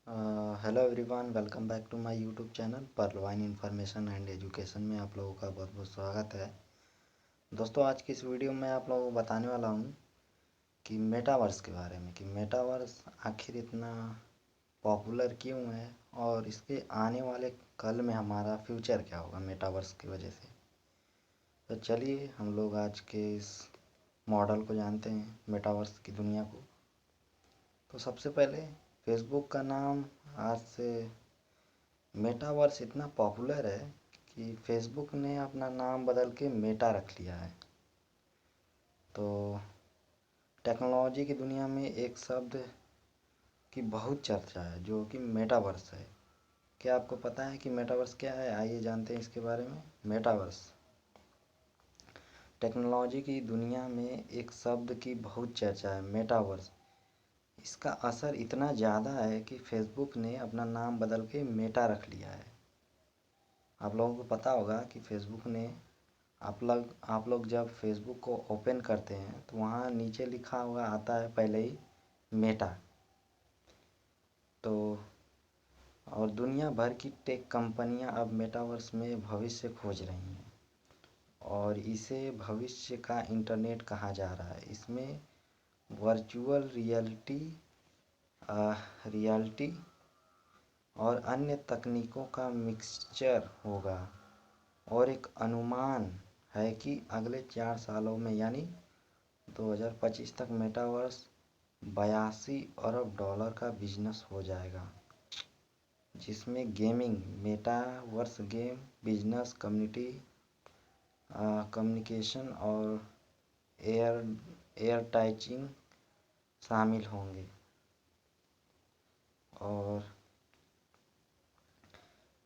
Hello everyone, welcome back to my YouTube channel पर्लवाइन information and education में आप लोगों का बहुत बहुत स्वागत है। दोस्तों, आज की इस वीडियो में आप लोगों को बताने वाला हूँ कि मेटावर्स के बारे में, कि मेटावर्स आखिर इतना पॉपुलर क्यों है और इसके आने वाले कल में हमारा फ्यूचर क्या होगा मेटावर्स की वजह से। तो चलिए हम लोग आज के इस मॉडल को जानते हैं, मेटावर्स की दुनिया को। तो सबसे पहले फेसबुक का नाम आज से मेटावर्स इतना पॉपुलर है कि फेसबुक ने अपना नाम बदल के मेटा रख लिया है। तो टेक्नोलॉजी की दुनिया में एक शब्द की बहुत चर्चा है जो कि मेटावर्स है। क्या आपको पता है कि मेटावर्स क्या है? आइए जानते हैं इसके बारे में। मेटावर्स टेक्नोलॉजी की दुनिया में एक शब्द की बहुत चर्चा है, मेटावर्स। इसका असर इतना ज़्यादा है कि फेसबुक ने अपना नाम बदल के मेटा रख लिया है। आप लोगों को पता होगा कि फेसबुक ने आप लोग जब फेसबुक को ओपन करते हैं तो वहाँ नीचे लिखा हुआ आता है पहले ही मेटा। तो और दुनिया भर की टेक कंपनियां अब मेटावर्स में भविष्य खोज रही हैं और इसे भविष्य का इंटरनेट कहा जा रहा है। इसमें वर्चुअल रियलिटी और अन्य तकनीकों का मिक्सचर होगा और एक अनुमान है कि अगले 4 सालों में यानी 2025 तक मेटावर्स 82 अरब डॉलर का बिजनेस हो जाएगा, जिसमें gaming, metaverse game, business, community communication और एयरटाइचिंग शामिल होंगे। और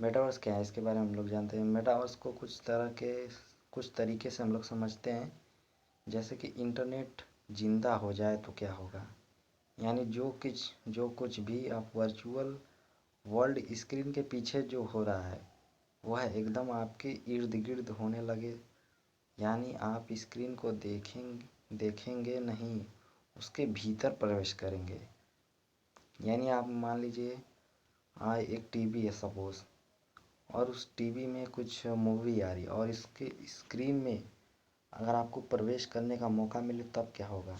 मेटावर्स क्या है इसके बारे में हम लोग जानते हैं। मेटावर्स को कुछ तरीके से हम लोग समझते हैं। जैसे कि इंटरनेट जिंदा हो जाए तो क्या होगा, यानी जो कुछ भी आप वर्चुअल वर्ल्ड स्क्रीन के पीछे जो हो रहा है वह एकदम आपके इर्द गिर्द होने लगे। यानी आप स्क्रीन को देखेंगे नहीं, उसके भीतर प्रवेश करेंगे। यानी आप मान लीजिए एक टीवी है सपोज़, और उस टीवी में कुछ मूवी आ रही है और इसके स्क्रीन में अगर आपको प्रवेश करने का मौका मिले तब क्या होगा।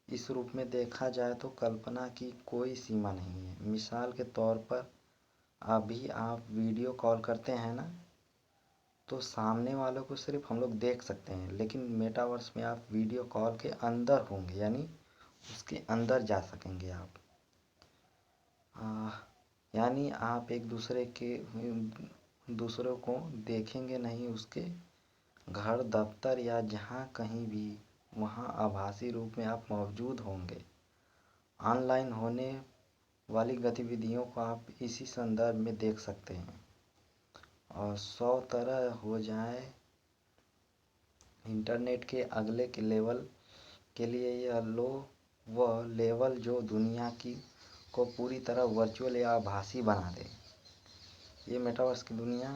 इस रूप में देखा जाए तो कल्पना की कोई सीमा नहीं है। मिसाल के तौर पर अभी आप वीडियो कॉल करते हैं ना, तो सामने वालों को सिर्फ हम लोग देख सकते हैं, लेकिन मेटावर्स में आप वीडियो कॉल के अंदर होंगे, यानी उसके अंदर जा सकेंगे आप। आ, यानी आप एक दूसरों को देखेंगे नहीं, उसके घर, दफ्तर या जहाँ कहीं भी वहाँ आभासी रूप में आप मौजूद होंगे। ऑनलाइन होने वाली गतिविधियों को आप इसी संदर्भ में देख सकते हैं। और 100 तरह हो जाए इंटरनेट के अगले के लेवल के लिए, यह वह लेवल जो दुनिया की को पूरी तरह वर्चुअल या आभासी बना दे। ये मेटावर्स की दुनिया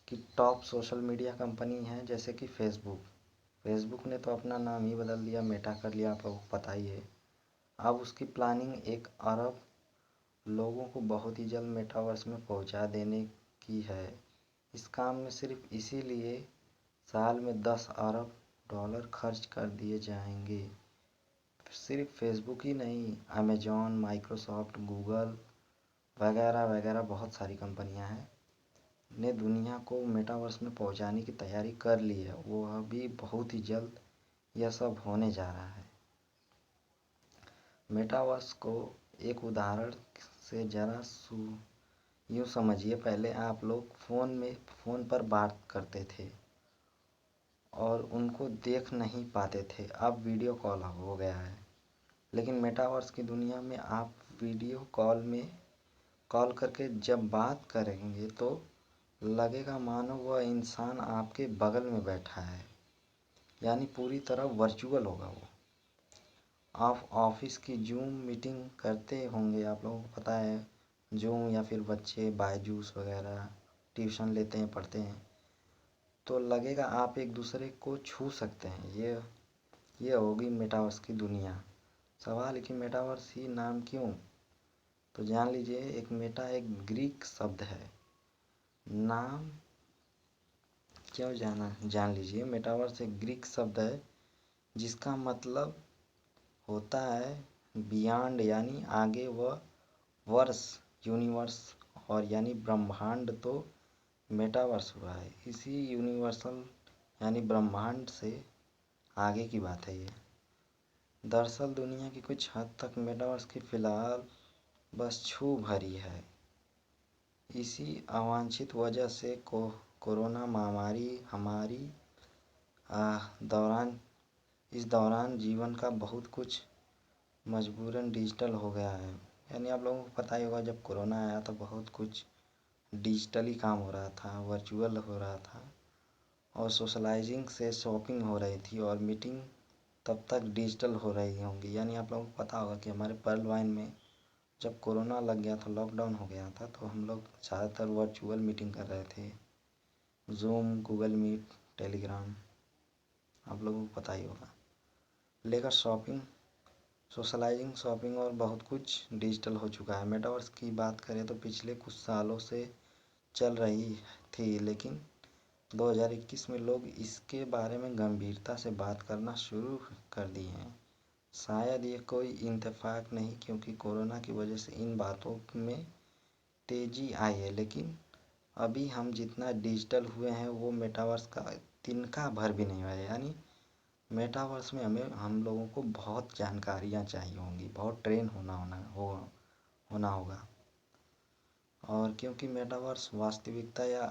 की टॉप सोशल मीडिया कंपनी है, जैसे कि फेसबुक ने तो अपना नाम ही बदल दिया, मेटा कर लिया, आप लोगों को पता ही है। अब उसकी प्लानिंग 1 अरब लोगों को बहुत ही जल्द मेटावर्स में पहुंचा देने की है। इस काम में सिर्फ इसीलिए साल में 10 अरब डॉलर खर्च कर दिए जाएंगे। सिर्फ फेसबुक ही नहीं, अमेजॉन, माइक्रोसॉफ्ट, गूगल वगैरह वगैरह बहुत सारी कंपनियां हैं ने दुनिया को मेटावर्स में पहुंचाने की तैयारी कर ली है। वो अभी बहुत ही जल्द यह सब होने जा रहा है। मेटावर्स को एक उदाहरण से जरा यूँ समझिए। पहले आप लोग फ़ोन पर बात करते थे और उनको देख नहीं पाते थे, अब वीडियो कॉल हो गया है। लेकिन मेटावर्स की दुनिया में आप वीडियो कॉल करके जब बात करेंगे तो लगेगा मानो वह इंसान आपके बगल में बैठा है, यानी पूरी तरह वर्चुअल होगा वो। आप ऑफिस की जूम मीटिंग करते होंगे, आप लोगों को पता है जूम, या फिर बच्चे बायजूस वगैरह ट्यूशन लेते हैं, पढ़ते हैं, तो लगेगा आप एक दूसरे को छू सकते हैं। ये होगी मेटावर्स की दुनिया। सवाल है कि मेटावर्स ही नाम क्यों? तो जान लीजिए एक मेटा एक ग्रीक शब्द है। नाम क्यों जान लीजिए मेटावर्स एक ग्रीक शब्द है जिसका मतलब होता है बियॉन्ड यानी आगे, व वर्स यूनिवर्स और यानी ब्रह्मांड। तो मेटावर्स हुआ है इसी यूनिवर्सल यानी ब्रह्मांड से आगे की बात है ये। दरअसल दुनिया की कुछ हद तक मेटावर्स की फ़िलहाल बस छू भरी है। इसी अवांछित वजह से कोरोना महामारी हमारी दौरान इस दौरान जीवन का बहुत कुछ मजबूरन डिजिटल हो गया है। यानी आप लोगों को पता ही होगा जब कोरोना आया तो बहुत कुछ डिजिटली काम हो रहा था, वर्चुअल हो रहा था और सोशलाइजिंग से शॉपिंग हो रही थी और मीटिंग तब तक डिजिटल हो रही होंगी। यानी आप लोगों को पता होगा कि हमारे पर्ल वाइन में जब कोरोना लग गया था, लॉकडाउन हो गया था, तो हम लोग ज़्यादातर वर्चुअल मीटिंग कर रहे थे। जूम, गूगल मीट, टेलीग्राम, आप लोगों को पता ही होगा। लेकर शॉपिंग, सोशलाइजिंग, शॉपिंग और बहुत कुछ डिजिटल हो चुका है। मेटावर्स की बात करें तो पिछले कुछ सालों से चल रही थी, लेकिन 2021 में लोग इसके बारे में गंभीरता से बात करना शुरू कर दिए हैं। शायद ये कोई इत्तेफाक नहीं क्योंकि कोरोना की वजह से इन बातों में तेज़ी आई है, लेकिन अभी हम जितना डिजिटल हुए हैं वो मेटावर्स का तिनका भर भी नहीं हुआ है। यानी मेटावर्स में हम लोगों को बहुत जानकारियाँ चाहिए होंगी, बहुत ट्रेन होना होगा। और क्योंकि मेटावर्स वास्तविकता या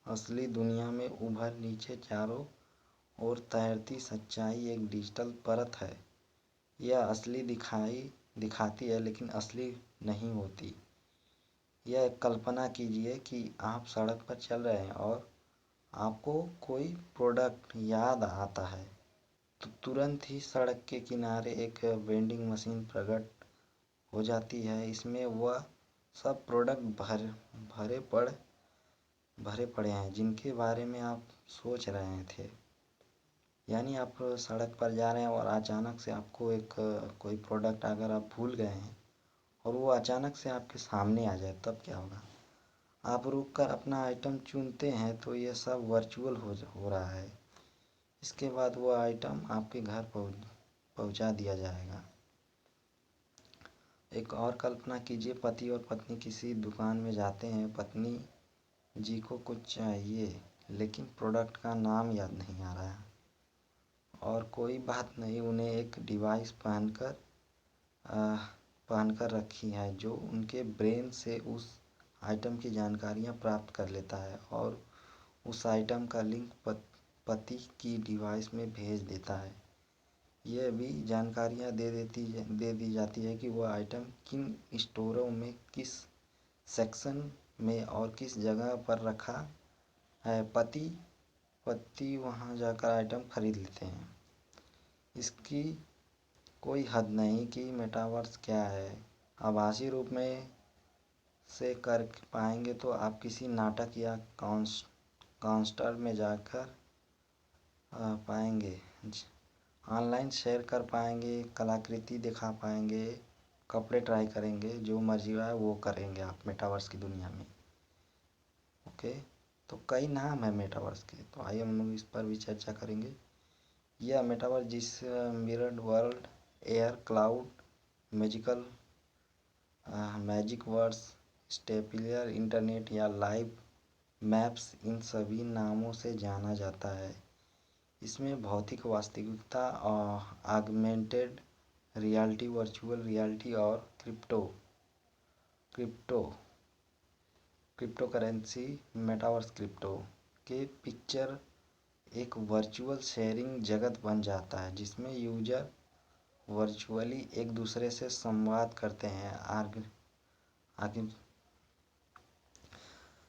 असली दुनिया में उभर नीचे चारों ओर तैरती सच्चाई एक डिजिटल परत है। यह असली दिखाती है लेकिन असली नहीं होती। यह कल्पना कीजिए कि आप सड़क पर चल रहे हैं और आपको कोई प्रोडक्ट याद आता है तो तुरंत ही सड़क के किनारे एक वेंडिंग मशीन प्रकट हो जाती है। इसमें वह सब प्रोडक्ट भरे पड़े हैं जिनके बारे में आप सोच रहे थे। यानी आप सड़क पर जा रहे हैं और अचानक से आपको एक कोई प्रोडक्ट अगर आप भूल गए हैं और वो अचानक से आपके सामने आ जाए तब क्या होगा? आप रुक कर अपना आइटम चुनते हैं तो ये सब वर्चुअल हो रहा है। इसके बाद वो आइटम आपके घर पहुंचा दिया जाएगा। एक और कल्पना कीजिए, पति और पत्नी किसी दुकान में जाते हैं। पत्नी जी को कुछ चाहिए लेकिन प्रोडक्ट का नाम याद नहीं आ रहा है। और कोई बात नहीं, उन्हें एक डिवाइस पहनकर रखी है जो उनके ब्रेन से उस आइटम की जानकारियाँ प्राप्त कर लेता है और उस आइटम का लिंक पति की डिवाइस में भेज देता है। यह भी जानकारियाँ दे दी जाती है कि वह आइटम किन स्टोरों में, किस सेक्शन में और किस जगह पर रखा है। पति वहाँ जाकर आइटम खरीद लेते हैं। इसकी कोई हद नहीं कि मेटावर्स क्या है। आभासी रूप में से कर पाएंगे तो आप किसी नाटक या कॉन्सर्ट में जाकर पाएंगे, ऑनलाइन शेयर कर पाएंगे, कलाकृति दिखा पाएंगे, कपड़े ट्राई करेंगे, जो मर्जी है वो करेंगे आप मेटावर्स की दुनिया में। ओके, तो कई नाम है मेटावर्स के, तो आइए हम लोग इस पर भी चर्चा करेंगे। यह मेटावर्स जिस mirrored world, air, cloud, magical magic words, stapler internet या लाइव मैप्स, इन सभी नामों से जाना जाता है। इसमें भौतिक वास्तविकता, ऑगमेंटेड रियलिटी, वर्चुअल रियलिटी और क्रिप्टो करेंसी, मेटावर्स क्रिप्टो के पिक्चर एक वर्चुअल शेयरिंग जगत बन जाता है जिसमें यूजर वर्चुअली एक दूसरे से संवाद करते हैं। आगे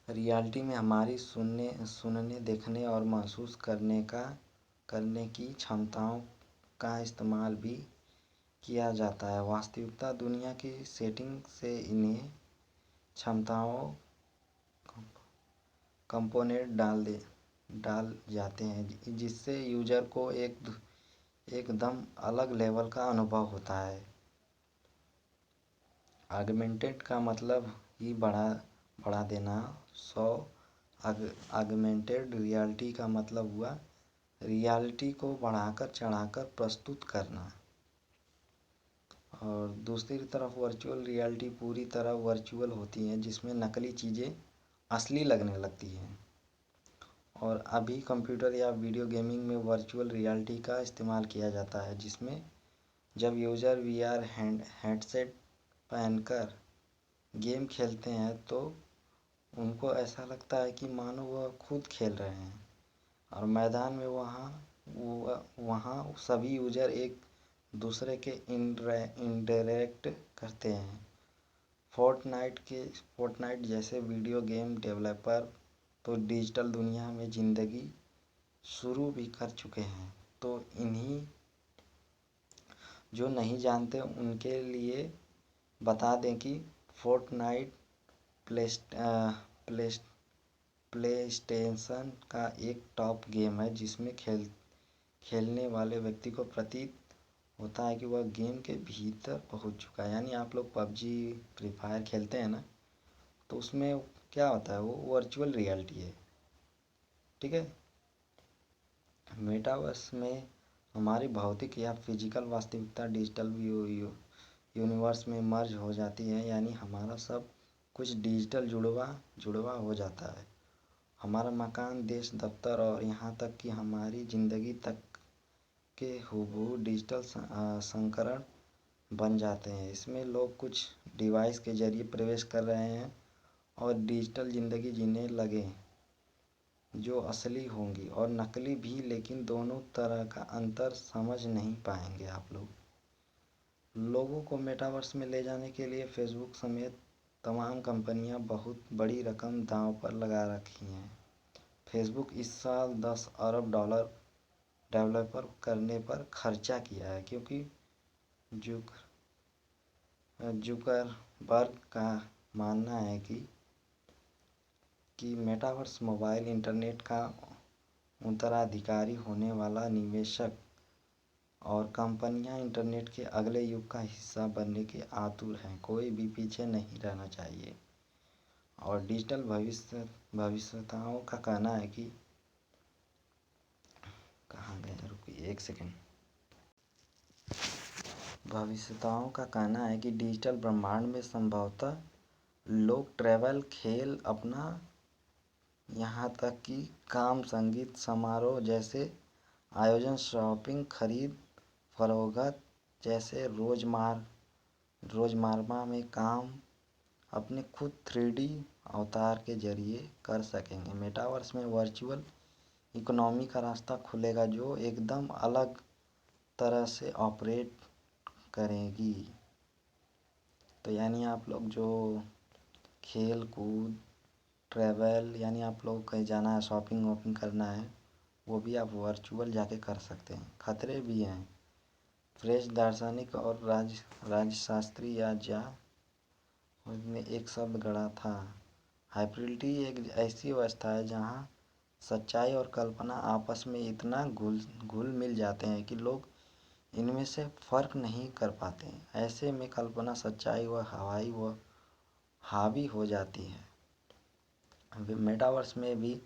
रियलिटी में हमारी सुनने, देखने और महसूस करने की क्षमताओं का इस्तेमाल भी किया जाता है। वास्तविकता दुनिया की सेटिंग से इन्हें क्षमताओं कंपोनेंट डाल जाते हैं जिससे यूजर को एकदम अलग लेवल का अनुभव होता है। ऑगमेंटेड का मतलब ही बढ़ा देना। सौ ऑगमेंटेड रियलिटी का मतलब हुआ रियलिटी को बढ़ाकर चढ़ाकर प्रस्तुत करना। और दूसरी तरफ वर्चुअल रियलिटी पूरी तरह वर्चुअल होती है, जिसमें नकली चीज़ें असली लगने लगती हैं। और अभी कंप्यूटर या वीडियो गेमिंग में वर्चुअल रियलिटी का इस्तेमाल किया जाता है, जिसमें जब यूज़र वीआर हेडसेट पहनकर गेम खेलते हैं तो उनको ऐसा लगता है कि मानो वह खुद खेल रहे हैं और मैदान में वहाँ सभी यूज़र एक दूसरे के इंटरेक्ट करते हैं। फोर्टनाइट जैसे वीडियो गेम डेवलपर तो डिजिटल दुनिया में ज़िंदगी शुरू भी कर चुके हैं। तो इन्हीं जो नहीं जानते उनके लिए बता दें कि फोर्टनाइट प्लेस्टेशन का एक टॉप गेम है, जिसमें खेलने वाले व्यक्ति को प्रतीत होता है कि वह गेम के भीतर पहुंच चुका है। यानी आप लोग पबजी फ्री फायर खेलते हैं ना, तो उसमें क्या होता है, वो वर्चुअल रियलिटी है। ठीक है। मेटावर्स में हमारी भौतिक या फिजिकल वास्तविकता डिजिटल यूनिवर्स में मर्ज हो जाती है। यानी हमारा सब कुछ डिजिटल जुड़वा हो जाता है। हमारा मकान, देश, दफ्तर और यहाँ तक कि हमारी ज़िंदगी तक के हूबहू डिजिटल संस्करण बन जाते हैं। इसमें लोग कुछ डिवाइस के जरिए प्रवेश कर रहे हैं और डिजिटल ज़िंदगी जीने लगे, जो असली होंगी और नकली भी, लेकिन दोनों तरह का अंतर समझ नहीं पाएंगे आप लोग। लोगों को मेटावर्स में ले जाने के लिए फेसबुक समेत तमाम कंपनियां बहुत बड़ी रकम दांव पर लगा रखी हैं। फेसबुक इस साल $10 अरब डेवलपर करने पर खर्चा किया है, क्योंकि जुकरबर्ग का मानना है कि मेटावर्स मोबाइल इंटरनेट का उत्तराधिकारी होने वाला निवेशक और कंपनियां इंटरनेट के अगले युग का हिस्सा बनने के आतुर हैं। कोई भी पीछे नहीं रहना चाहिए। और डिजिटल भविष्यताओं का कहना है कि कहाँ गए, रुकिए एक सेकेंड। भविष्यताओं का कहना है कि डिजिटल ब्रह्मांड में संभवतः लोग ट्रैवल, खेल, अपना यहाँ तक कि काम, संगीत समारोह जैसे आयोजन, शॉपिंग, खरीद फरोख्त जैसे रोजमर्रा में काम अपने खुद 3D अवतार के जरिए कर सकेंगे। मेटावर्स में वर्चुअल इकोनॉमी का रास्ता खुलेगा, जो एकदम अलग तरह से ऑपरेट करेगी। तो यानी आप लोग जो खेल कूद, ट्रैवल, यानी आप लोग कहीं जाना है, शॉपिंग वॉपिंग करना है, वो भी आप वर्चुअल जाके कर सकते हैं। खतरे भी हैं। फ्रेंच दार्शनिक और राजशास्त्री उसमें एक शब्द गढ़ा था। हाइब्रिडिटी एक ऐसी अवस्था है जहाँ सच्चाई और कल्पना आपस में इतना घुल मिल जाते हैं कि लोग इनमें से फर्क नहीं कर पाते। ऐसे में कल्पना सच्चाई व हावी हो जाती है। मेटावर्स में भी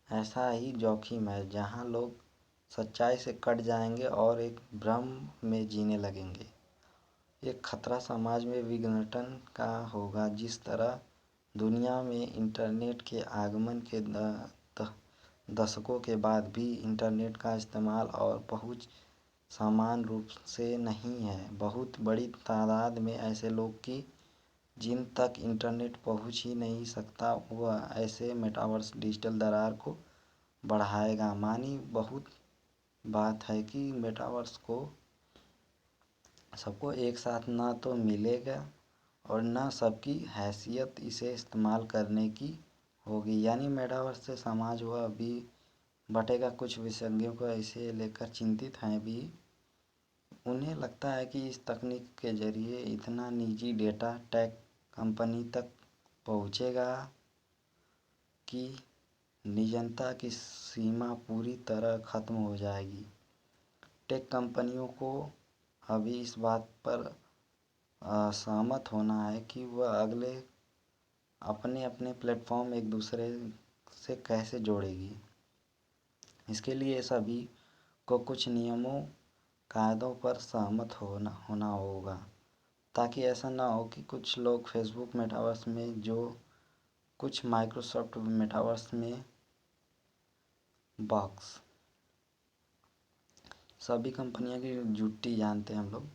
ऐसा ही जोखिम है, जहाँ लोग सच्चाई से कट जाएंगे और एक भ्रम में जीने लगेंगे। एक खतरा समाज में विघटन का होगा। जिस तरह दुनिया में इंटरनेट के आगमन के दशकों के बाद भी इंटरनेट का इस्तेमाल और पहुंच समान रूप से नहीं है। बहुत बड़ी तादाद में ऐसे लोग की जिन तक इंटरनेट पहुंच ही नहीं सकता, वह ऐसे मेटावर्स डिजिटल दरार को बढ़ाएगा। मानी बहुत बात है कि मेटावर्स को सबको एक साथ ना तो मिलेगा और ना सबकी हैसियत इसे इस्तेमाल करने की होगी। यानी मेटावर्स से समाज वह अभी बटेगा। कुछ विशेषज्ञों को इसे लेकर चिंतित हैं भी। उन्हें लगता है कि इस तकनीक के जरिए इतना निजी डेटा टेक कंपनी तक पहुंचेगा कि निजता की सीमा पूरी तरह खत्म हो जाएगी। टेक कंपनियों को अभी इस बात पर सहमत होना है कि वह अगले अपने अपने प्लेटफॉर्म एक दूसरे से कैसे जोड़ेगी। इसके लिए सभी को कुछ नियमों कायदों पर सहमत होना होना होगा, ताकि ऐसा ना हो कि कुछ लोग फेसबुक मेटावर्स में जो कुछ माइक्रोसॉफ्ट मेटावर्स में बॉक्स सभी कंपनियां की जुट्टी जानते हैं हम लोग।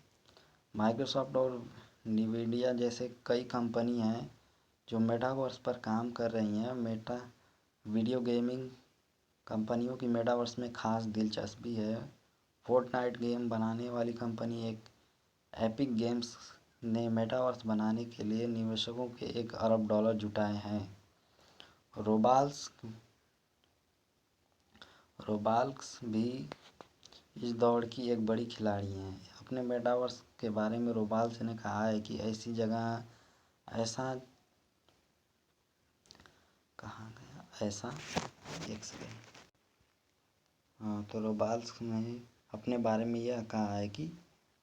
माइक्रोसॉफ्ट और निविडिया जैसे कई कंपनी हैं जो मेटावर्स पर काम कर रही हैं। मेटा वीडियो गेमिंग कंपनियों की मेटावर्स में खास दिलचस्पी है। फोर्टनाइट गेम बनाने वाली कंपनी एपिक गेम्स ने मेटावर्स बनाने के लिए निवेशकों के $1 अरब जुटाए हैं। रोबाल्स रोबाल्स भी इस दौड़ की एक बड़ी खिलाड़ी हैं। अपने मेटावर्स के बारे में रोबाल्स ने कहा है कि ऐसी जगह ऐसा कहाँ गया ऐसा एक सेकेंड हाँ, तो रोबाल्स ने अपने बारे में यह कहा है कि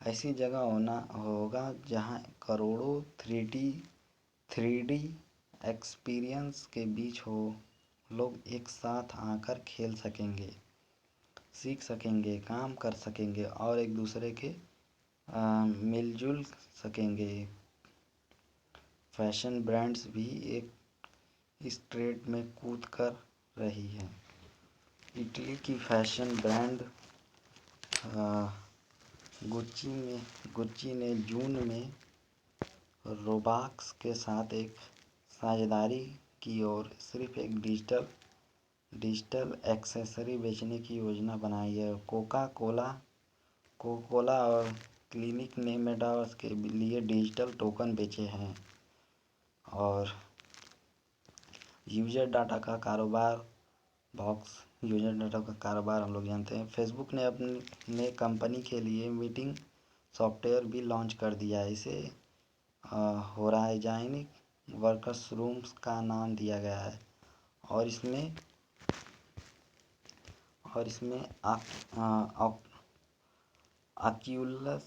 ऐसी जगह होना होगा जहाँ करोड़ों थ्री डी एक्सपीरियंस के बीच हो। लोग एक साथ आकर खेल सकेंगे, सीख सकेंगे, काम कर सकेंगे और एक दूसरे के मिलजुल सकेंगे। फैशन ब्रांड्स भी इस ट्रेंड में कूद कर रही हैं। इटली की फैशन ब्रांड गुच्ची ने जून में रोबाक्स के साथ एक साझेदारी की और सिर्फ एक डिजिटल एक्सेसरी बेचने की योजना बनाई है। कोका कोला और क्लिनिक ने मेटावर्स के लिए डिजिटल टोकन बेचे हैं और यूजर डाटा का कारोबार हम लोग जानते हैं। फेसबुक ने अपने कंपनी के लिए मीटिंग सॉफ्टवेयर भी लॉन्च कर दिया है। इसे होराइजन वर्कर्स रूम्स का नाम दिया गया है और इसमें ऑक्यूलस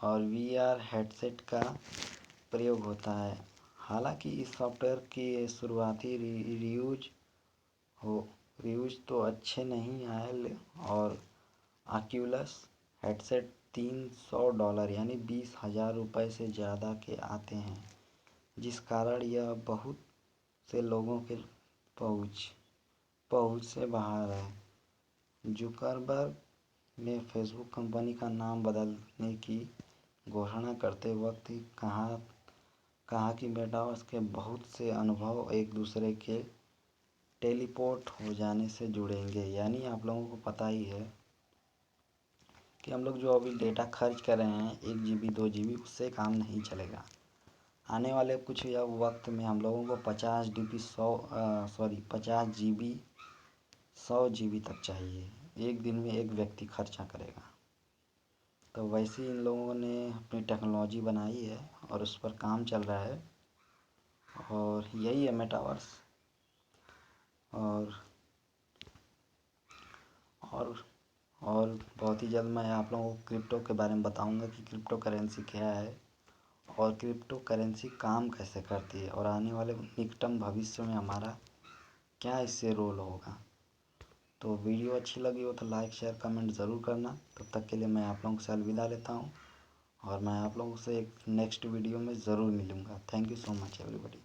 और वीआर हेडसेट का प्रयोग होता है। हालांकि इस सॉफ्टवेयर के शुरुआती रिव्यूज तो अच्छे नहीं आए और ऑक्यूलस हेडसेट $300 यानी ₹20,000 से ज़्यादा के आते हैं, जिस कारण यह बहुत से लोगों के पहुंच से बाहर है। जुकरबर्ग ने फेसबुक कंपनी का नाम बदलने की घोषणा करते वक्त ही कहा कि मेटावर्स के बहुत से अनुभव एक दूसरे के टेलीपोर्ट हो जाने से जुड़ेंगे। यानी आप लोगों को पता ही है कि हम लोग जो अभी डेटा खर्च कर रहे हैं 1 GB 2 GB, उससे काम नहीं चलेगा। आने वाले कुछ वक्त में हम लोगों को 50 GB 100 GB तक चाहिए। एक दिन में एक व्यक्ति खर्चा करेगा। तो वैसे ही इन लोगों ने अपनी टेक्नोलॉजी बनाई है और उस पर काम चल रहा है और यही है मेटावर्स। और बहुत ही जल्द मैं आप लोगों को क्रिप्टो के बारे में बताऊंगा कि क्रिप्टो करेंसी क्या है और क्रिप्टो करेंसी काम कैसे करती है और आने वाले निकटतम भविष्य में हमारा क्या इससे रोल होगा। तो वीडियो अच्छी लगी हो तो लाइक शेयर कमेंट ज़रूर करना। तब तक के लिए मैं आप लोगों से अलविदा लेता हूँ और मैं आप लोगों से एक नेक्स्ट वीडियो में ज़रूर मिलूँगा। Thank you so much everybody.